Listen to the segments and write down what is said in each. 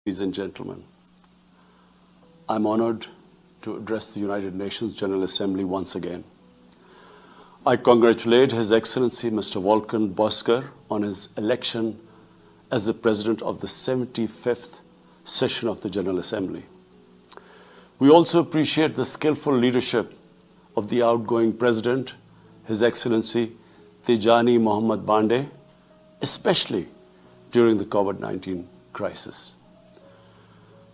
Ladies and gentlemen, I'm honored to address the United Nations General Assembly once again. I congratulate His Excellency Mr. Volkan Bozkır on his election as the President of the 75th session of the General Assembly. We also appreciate the skillful leadership of the outgoing President, His Excellency Tijani Mohammad Bande, especially during the COVID-19 crisis.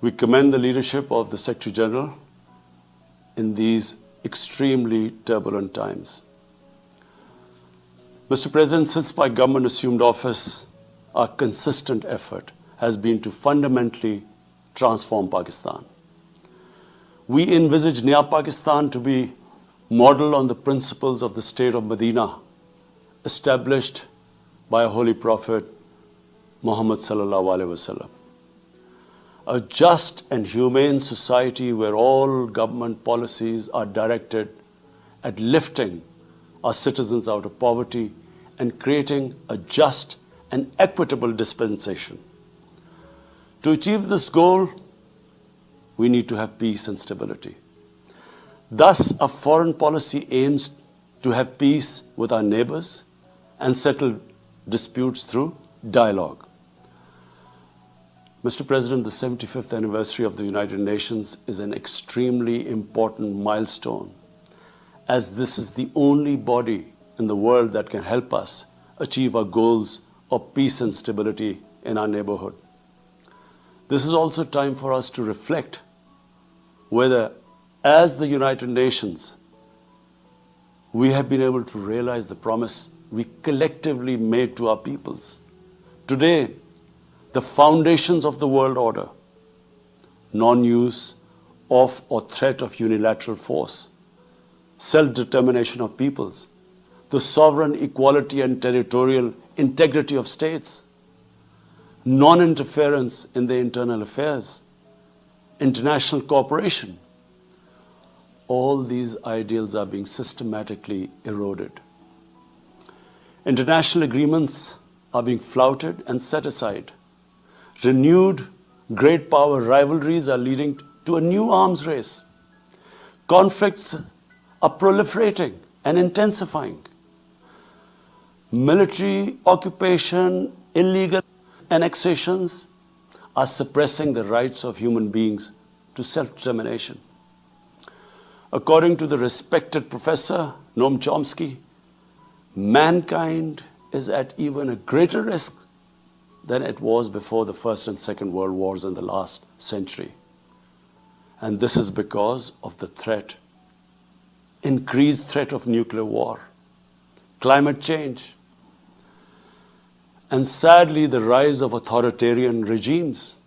We commend the leadership of the Secretary General in these extremely turbulent times. Mr. President, since my government assumed office, our consistent effort has been to fundamentally transform Pakistan. We envisage Naya Pakistan to be modeled on the principles of the state of Medina, established by a holy prophet, Muhammad sallallahu alaihi wasallam. A just and humane society where all government policies are directed at lifting our citizens out of poverty and creating a just and equitable dispensation. To achieve this goal, we need to have peace and stability. Thus, our foreign policy aims to have peace with our neighbors and settle disputes through dialogue. Mr. President, the 75th anniversary of the United Nations is an extremely important milestone, as this is the only body in the world that can help us achieve our goals of peace and stability in our neighborhood. This is also time for us to reflect whether, as the United Nations, we have been able to realize the promise we collectively made to our peoples. Today, the foundations of the world order, non-use of or threat of unilateral force, self-determination of peoples, the sovereign equality and territorial integrity of states, non-interference in their internal affairs, international cooperation, all these ideals are being systematically eroded. International agreements are being flouted and set aside. Renewed great power rivalries are leading to a new arms race. Conflicts are proliferating and intensifying. Military occupation, illegal annexations are suppressing the rights of human beings to self-determination. According to the respected professor Noam Chomsky, mankind is at even a greater risk than it was before the First and Second World Wars in the last century. And this is because of the threat, increased threat of nuclear war, climate change, and sadly the rise of authoritarian regimes.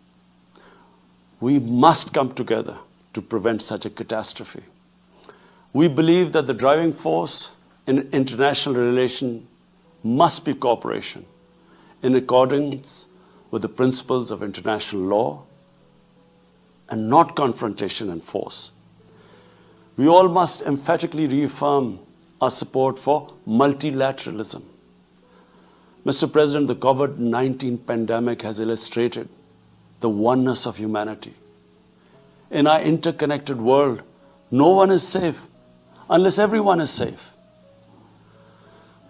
We must come together to prevent such a catastrophe. We believe that the driving force in international relations must be cooperation, in accordance with the principles of international law and not confrontation and force. We all must emphatically reaffirm our support for multilateralism. Mr. President, the COVID-19 pandemic has illustrated the oneness of humanity. In our interconnected world, no one is safe unless everyone is safe.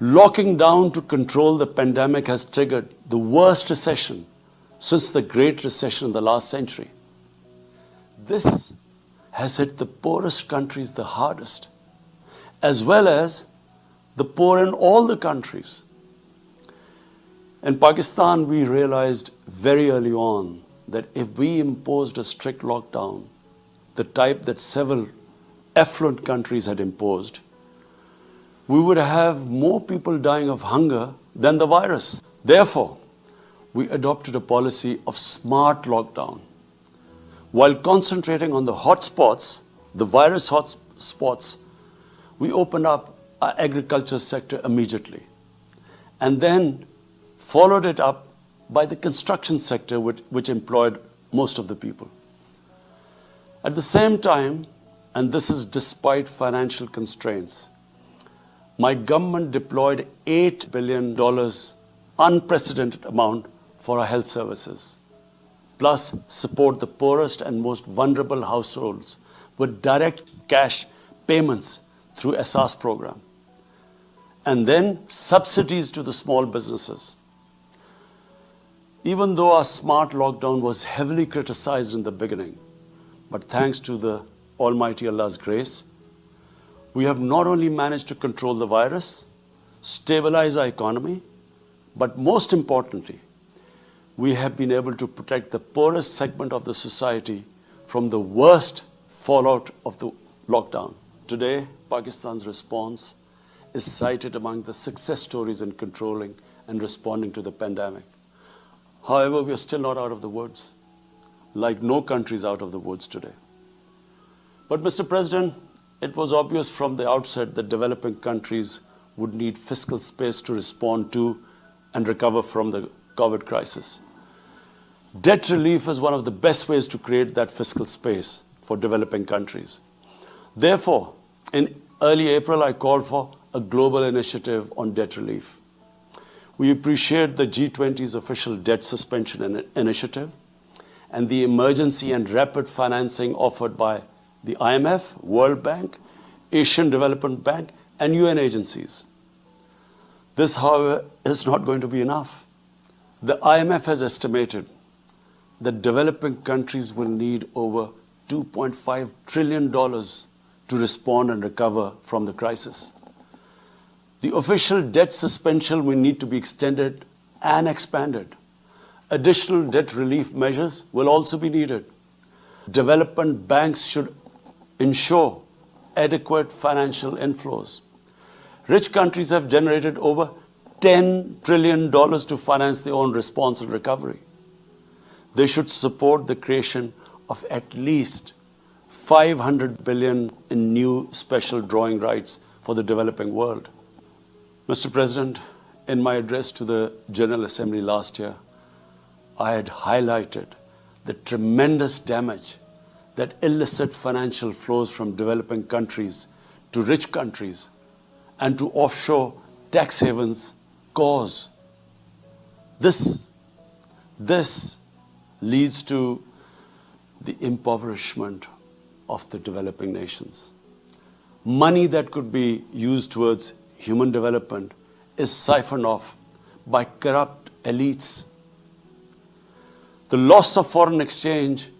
Locking down to control the pandemic has triggered the worst recession since the Great Recession in the last century. This has hit the poorest countries the hardest, as well as the poor in all the countries. In Pakistan, we realized very early on that if we imposed a strict lockdown, the type that several affluent countries had imposed, we would have more people dying of hunger than the virus. Therefore, we adopted a policy of smart lockdown. While concentrating on the hotspots, the virus hotspots, we opened up our agriculture sector immediately and then followed it up by the construction sector, which employed most of the people. At the same time, and this is despite financial constraints, my government deployed $8 billion, unprecedented amount, for our health services. plus support the poorest and most vulnerable households with direct cash payments through SARS program. And then subsidies to the small businesses. Even though our smart lockdown was heavily criticized in the beginning, but thanks to the Almighty Allah's grace, we have not only managed to control the virus, stabilize our economy, but most importantly, we have been able to protect the poorest segment of the society from the worst fallout of the lockdown. Today, Pakistan's response is cited among the success stories in controlling and responding to the pandemic. However, we are still not out of the woods, like no country is out of the woods today. But Mr. President, it was obvious from the outset that developing countries would need fiscal space to respond to and recover from the COVID crisis. Debt relief is one of the best ways to create that fiscal space for developing countries. Therefore, in early April, I called for a global initiative on debt relief. We appreciate the G20's official debt suspension initiative and the emergency and rapid financing offered by the IMF, World Bank, Asian Development Bank, and UN agencies. This, however, is not going to be enough. The IMF has estimated that developing countries will need over $2.5 trillion to respond and recover from the crisis. The official debt suspension will need to be extended and expanded. Additional debt relief measures will also be needed. Development banks should ensure adequate financial inflows. Rich countries have generated over $10 trillion to finance their own response and recovery. They should support the creation of at least $500 billion in new special drawing rights for the developing world. Mr. President, in my address to the General Assembly last year, I had highlighted the tremendous damage that illicit financial flows from developing countries to rich countries and to offshore tax havens cause. This leads to the impoverishment of the developing nations. Money that could be used towards human development is siphoned off by corrupt elites. The loss of foreign exchange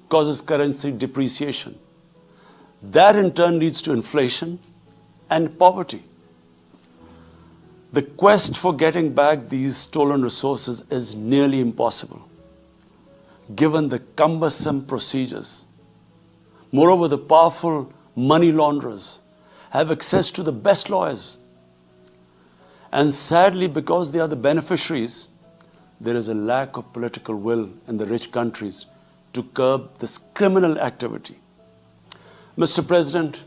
causes currency depreciation. That in turn leads to inflation and poverty. The quest for getting back these stolen resources is nearly impossible, given the cumbersome procedures. Moreover, the powerful money launderers have access to the best lawyers. And sadly, because they are the beneficiaries, there is a lack of political will in the rich countries to curb this criminal activity. Mr. President,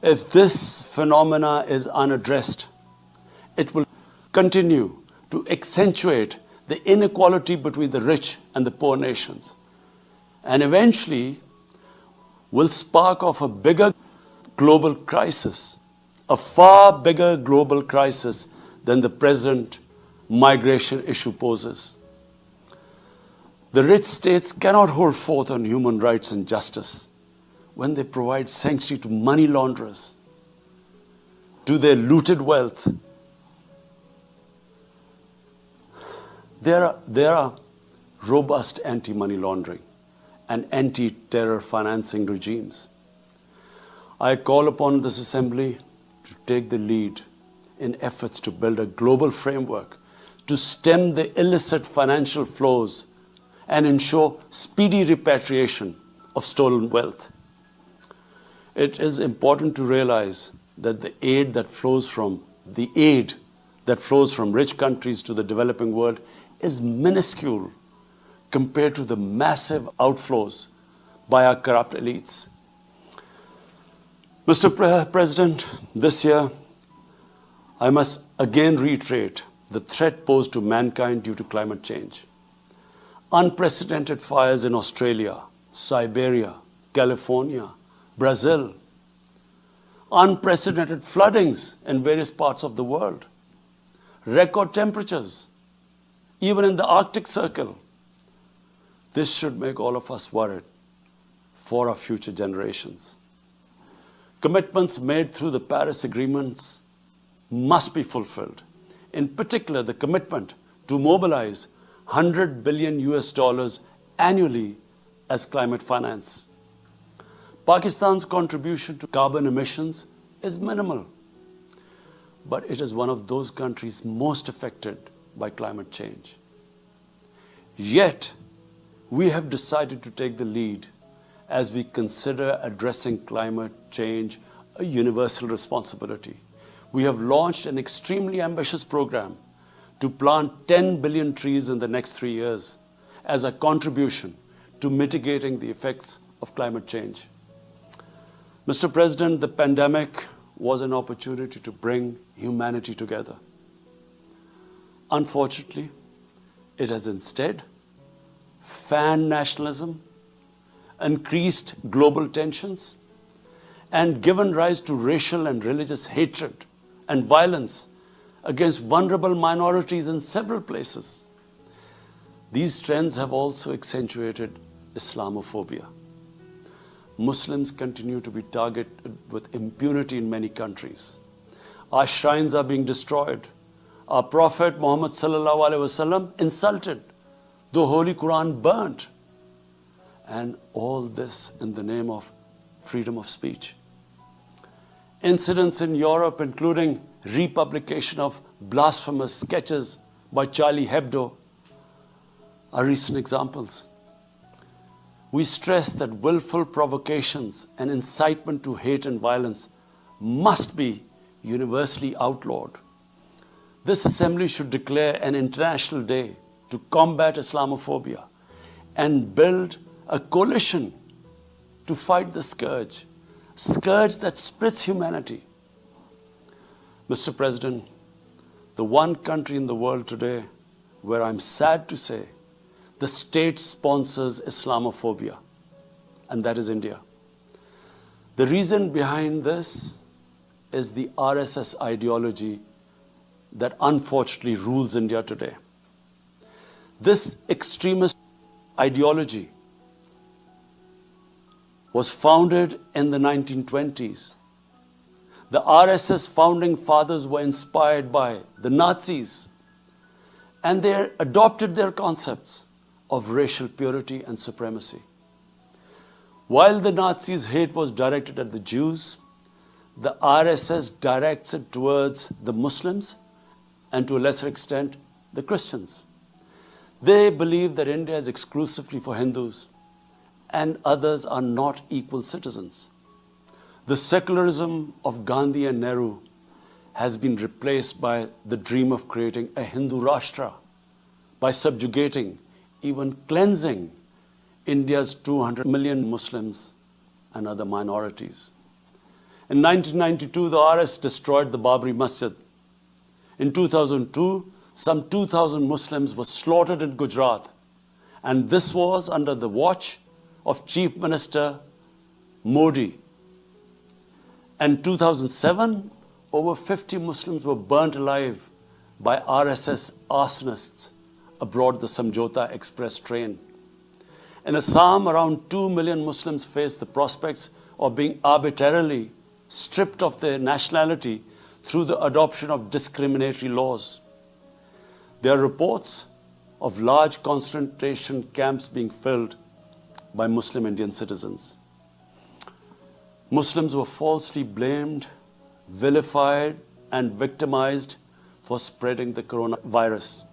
if this phenomena is unaddressed, it will continue to accentuate the inequality between the rich and the poor nations, and eventually will spark off a bigger global crisis, a far bigger global crisis than the present migration issue poses. The rich states cannot hold forth on human rights and justice when they provide sanctuary to money launderers, to their looted wealth. There are robust anti-money laundering and anti-terror financing regimes. I call upon this Assembly to take the lead in efforts to build a global framework to stem the illicit financial flows and ensure speedy repatriation of stolen wealth. It is important to realize that the aid that flows from rich countries to the developing world is minuscule compared to the massive outflows by our corrupt elites. Mr. President, this year, I must again reiterate the threat posed to mankind due to climate change. Unprecedented fires in Australia, Siberia, California, Brazil. Unprecedented floodings in various parts of the world. Record temperatures, even in the Arctic Circle. This should make all of us worried for our future generations. Commitments made through the Paris agreements must be fulfilled. In particular, the commitment to mobilize $100 billion annually as climate finance. Pakistan's contribution to carbon emissions is minimal, but it is one of those countries most affected by climate change. Yet, we have decided to take the lead as we consider addressing climate change a universal responsibility. We have launched an extremely ambitious program to plant 10 billion trees in the next 3 years as a contribution to mitigating the effects of climate change. Mr. President, the pandemic was an opportunity to bring humanity together. Unfortunately, it has instead fanned nationalism, increased global tensions, and given rise to racial and religious hatred and violence against vulnerable minorities in several places. These trends have also accentuated Islamophobia. Muslims continue to be targeted with impunity in many countries. Our shrines are being destroyed. Our Prophet Muhammad sallallahu alaihi wasallam insulted. The Holy Quran burnt. And all this in the name of freedom of speech. Incidents in Europe, including republication of blasphemous sketches by Charlie Hebdo, are recent examples. We stress that willful provocations and incitement to hate and violence must be universally outlawed. This assembly should declare an international day to combat Islamophobia and build a coalition to fight the scourge that splits humanity. Mr. President, the one country in the world today where I'm sad to say the state sponsors Islamophobia, and that is India. The reason behind this is the RSS ideology that unfortunately rules India today. This extremist ideology was founded in the 1920s. The RSS founding fathers were inspired by the Nazis, and they adopted their concepts of racial purity and supremacy. While the Nazis' hate was directed at the Jews, the RSS directs it towards the Muslims and to a lesser extent, the Christians. They believe that India is exclusively for Hindus and others are not equal citizens. The secularism of Gandhi and Nehru has been replaced by the dream of creating a Hindu Rashtra by subjugating, even cleansing India's 200 million Muslims and other minorities. In 1992, the RS destroyed the Babri Masjid. In 2002, some 2,000 Muslims were slaughtered in Gujarat, and this was under the watch of Chief Minister Modi. In 2007, over 50 Muslims were burnt alive by RSS arsonists aboard the Samjhauta Express train. In Assam, around 2 million Muslims face the prospects of being arbitrarily stripped of their nationality through the adoption of discriminatory laws. There are reports of large concentration camps being filled by Muslim Indian citizens. Muslims were falsely blamed, vilified, and victimized for spreading the coronavirus.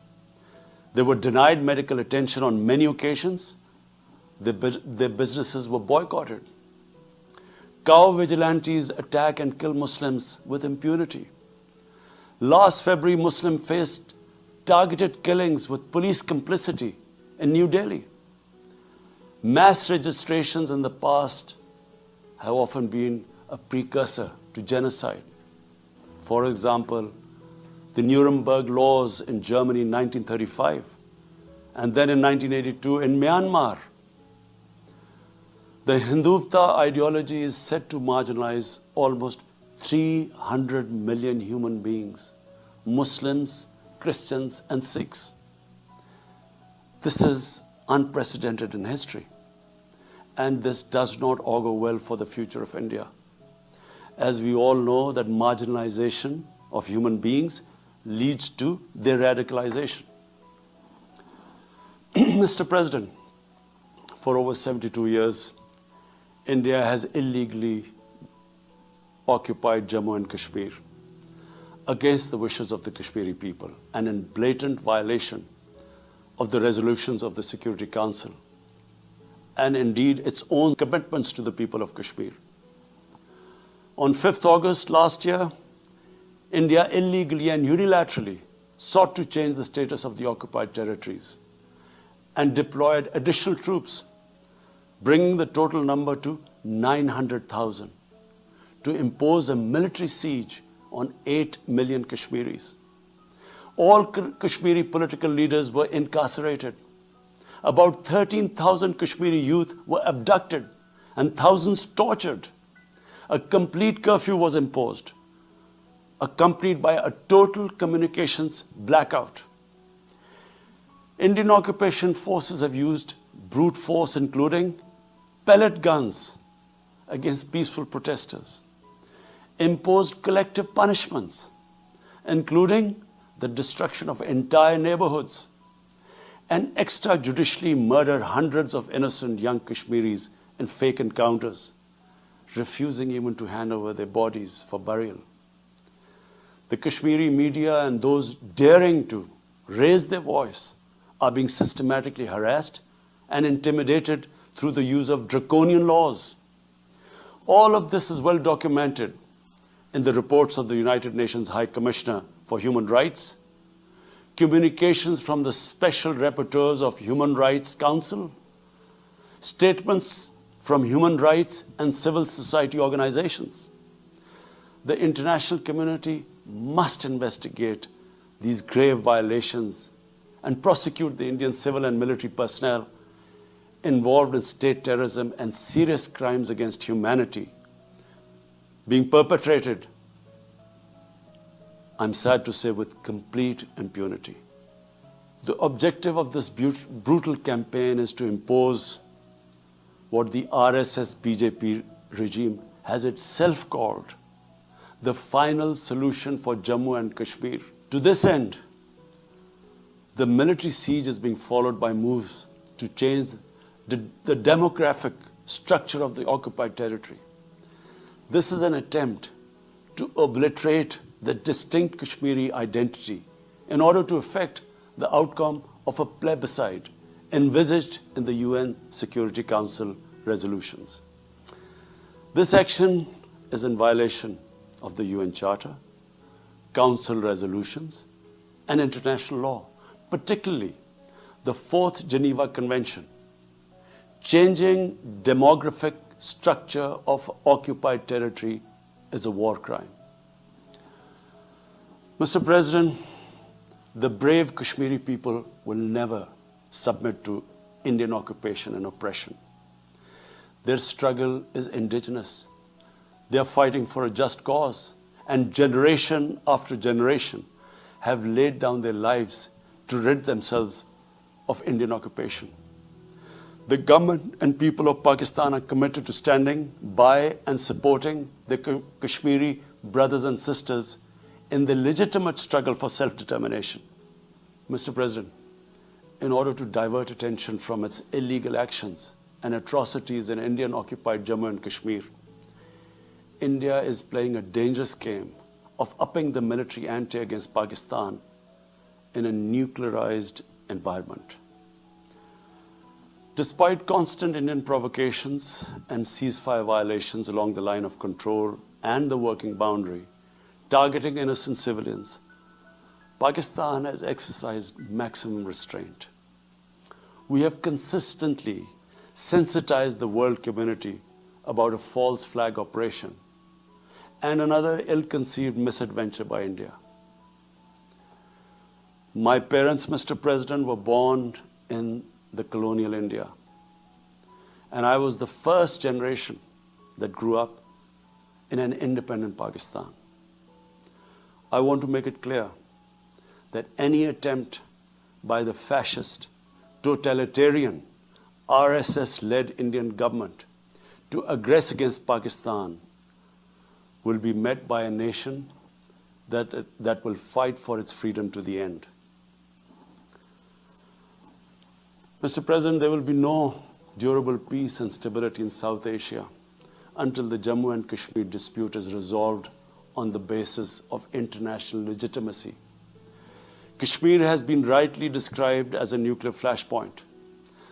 They were denied medical attention on many occasions. Their businesses were boycotted. Cow vigilantes attack and kill Muslims with impunity. Last February, Muslims faced targeted killings with police complicity in New Delhi. Mass registrations in the past have often been a precursor to genocide. For example, the Nuremberg laws in Germany in 1935, and then in 1982 in Myanmar. The Hindutva ideology is said to marginalize almost 300 million human beings, Muslims, Christians, and Sikhs. This is unprecedented in history. And this does not augur well for the future of India. As we all know that marginalization of human beings leads to their radicalization. Mr. President, for over 72 years, India has illegally occupied Jammu and Kashmir against the wishes of the Kashmiri people and in blatant violation of the resolutions of the Security Council and indeed its own commitments to the people of Kashmir. On 5th August last year, India illegally and unilaterally sought to change the status of the occupied territories and deployed additional troops, bringing the total number to 900,000, to impose a military siege on 8 million Kashmiris. All Kashmiri political leaders were incarcerated. About 13,000 Kashmiri youth were abducted and thousands tortured. A complete curfew was imposed, accompanied by a total communications blackout. Indian occupation forces have used brute force, including pellet guns against peaceful protesters, imposed collective punishments, including the destruction of entire neighborhoods, and extrajudicially murdered hundreds of innocent young Kashmiris in fake encounters, refusing even to hand over their bodies for burial. The Kashmiri media and those daring to raise their voice are being systematically harassed and intimidated through the use of draconian laws. All of this is well documented in the reports of the United Nations High Commissioner for Human Rights, communications from the Special Rapporteurs of Human Rights Council, statements from human rights and civil society organizations. The international community must investigate these grave violations and prosecute the Indian civil and military personnel involved in state terrorism and serious crimes against humanity being perpetrated, I'm sad to say, with complete impunity. The objective of this brutal campaign is to impose what the RSS BJP regime has itself called the final solution for Jammu and Kashmir. To this end, the military siege is being followed by moves to change the demographic structure of the occupied territory. This is an attempt to obliterate the distinct Kashmiri identity in order to effect the outcome of a plebiscite envisaged in the UN Security Council resolutions. This action is in violation of the UN Charter, Council resolutions, and international law, particularly the 4th Geneva Convention. Changing demographic structure of occupied territory is a war crime. Mr. President, the brave Kashmiri people will never submit to Indian occupation and oppression. Their struggle is indigenous. They are fighting for a just cause, and generation after generation have laid down their lives to rid themselves of Indian occupation. The government and people of Pakistan are committed to standing by and supporting the Kashmiri brothers and sisters in the legitimate struggle for self-determination. Mr. President, in order to divert attention from its illegal actions and atrocities in Indian-occupied Jammu and Kashmir, India is playing a dangerous game of upping the military ante against Pakistan in a nuclearized environment. Despite constant Indian provocations and ceasefire violations along the line of control and the working boundary, targeting innocent civilians, Pakistan has exercised maximum restraint. We have consistently sensitized the world community about a false flag operation and another ill-conceived misadventure by India. My parents, Mr. President, were born in the colonial India, and I was the first generation that grew up in an independent Pakistan. I want to make it clear that any attempt by the fascist totalitarian, RSS-led Indian government to aggress against Pakistan will be met by a nation that will fight for its freedom to the end. Mr. President, there will be no durable peace and stability in South Asia until the Jammu and Kashmir dispute is resolved on the basis of international legitimacy. Kashmir has been rightly described as a nuclear flashpoint.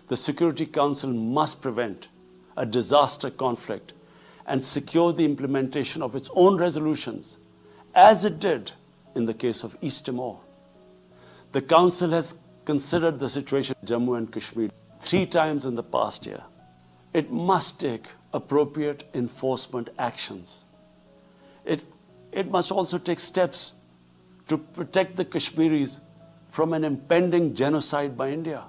The Security Council must prevent a disaster conflict and secure the implementation of its own resolutions, as it did in the case of East Timor. The Council has considered the situation in Jammu and Kashmir 3 times in the past year. It must take appropriate enforcement actions. It must also take steps to protect the Kashmiris from an impending genocide by India.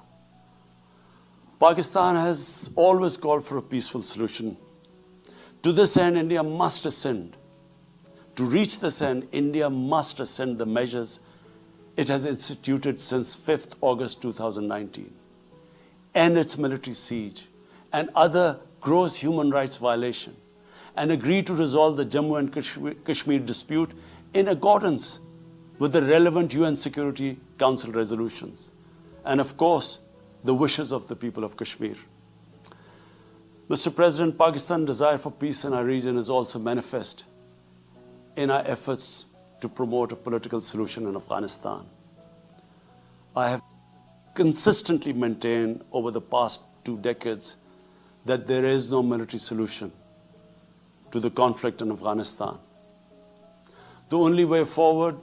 Pakistan has always called for a peaceful solution. To this end, India must rescind. To reach this end, India must rescind the measures it has instituted since 5th August 2019, end its military siege and other gross human rights violation, and agree to resolve the Jammu and Kashmir dispute in accordance with the relevant UN Security Council resolutions, and of course, the wishes of the people of Kashmir. Mr. President, Pakistan's desire for peace in our region is also manifest in our efforts to promote a political solution in Afghanistan. I have consistently maintained over the past 2 decades that there is no military solution to the conflict in Afghanistan. The only way forward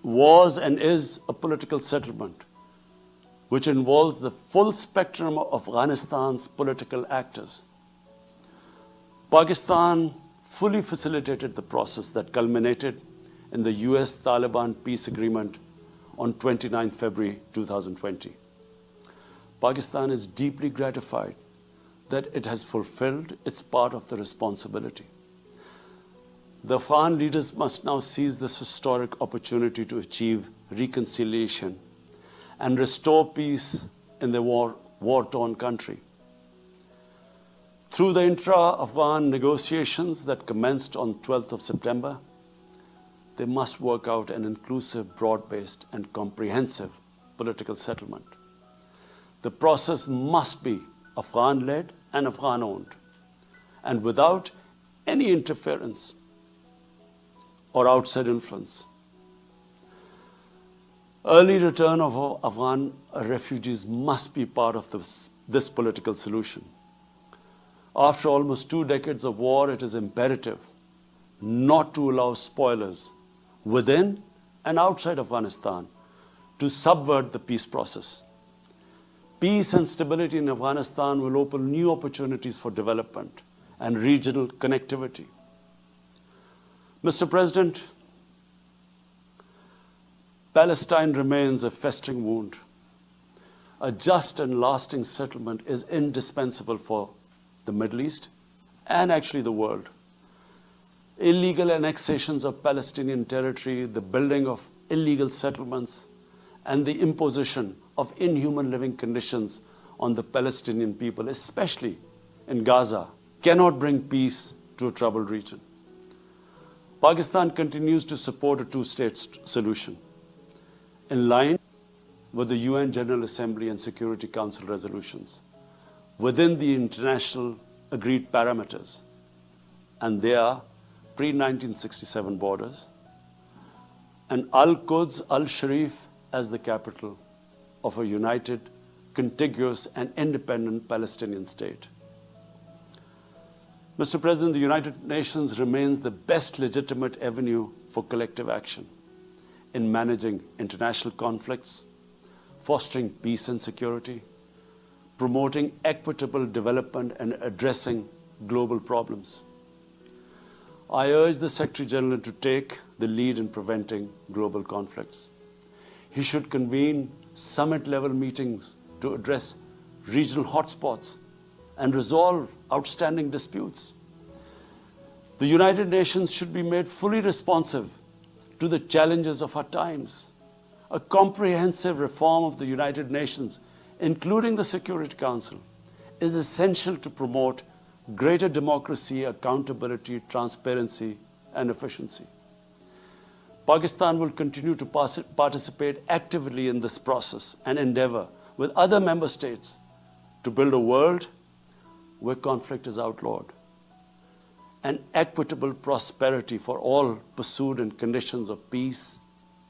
was and is a political settlement, which involves the full spectrum of Afghanistan's political actors. Pakistan fully facilitated the process that culminated in the US-Taliban peace agreement on 29 February 2020. Pakistan is deeply gratified that it has fulfilled its part of the responsibility. The Afghan leaders must now seize this historic opportunity to achieve reconciliation and restore peace in the war-torn country. Through the intra-Afghan negotiations that commenced on 12th of September, they must work out an inclusive, broad-based, and comprehensive political settlement. The process must be Afghan-led and Afghan-owned, and without any interference or outside influence. Early return of Afghan refugees must be part of this political solution. After almost 2 decades of war, it is imperative not to allow spoilers within and outside Afghanistan to subvert the peace process. Peace and stability in Afghanistan will open new opportunities for development and regional connectivity. Mr. President, Palestine remains a festering wound. A just and lasting settlement is indispensable for the Middle East and actually the world. Illegal annexations of Palestinian territory, the building of illegal settlements, and the imposition of inhuman living conditions on the Palestinian people, especially in Gaza, cannot bring peace to a troubled region. Pakistan continues to support a 2-state solution in line with the UN General Assembly and Security Council resolutions within the international agreed parameters, and they are pre-1967 borders and Al-Quds Al-Sharif as the capital of a united, contiguous and independent Palestinian state. Mr. President, the United Nations remains the best legitimate avenue for collective action in managing international conflicts, fostering peace and security, promoting equitable development and addressing global problems. I urge the Secretary General to take the lead in preventing global conflicts. He should convene summit-level meetings to address regional hotspots and resolve outstanding disputes. The United Nations should be made fully responsive to the challenges of our times. A comprehensive reform of the United Nations, including the Security Council, is essential to promote greater democracy, accountability, transparency, and efficiency. Pakistan will continue to participate actively in this process and endeavor with other member states to build a world where conflict is outlawed and equitable prosperity for all pursued in conditions of peace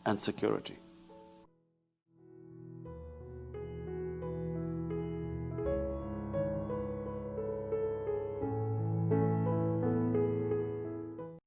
and security.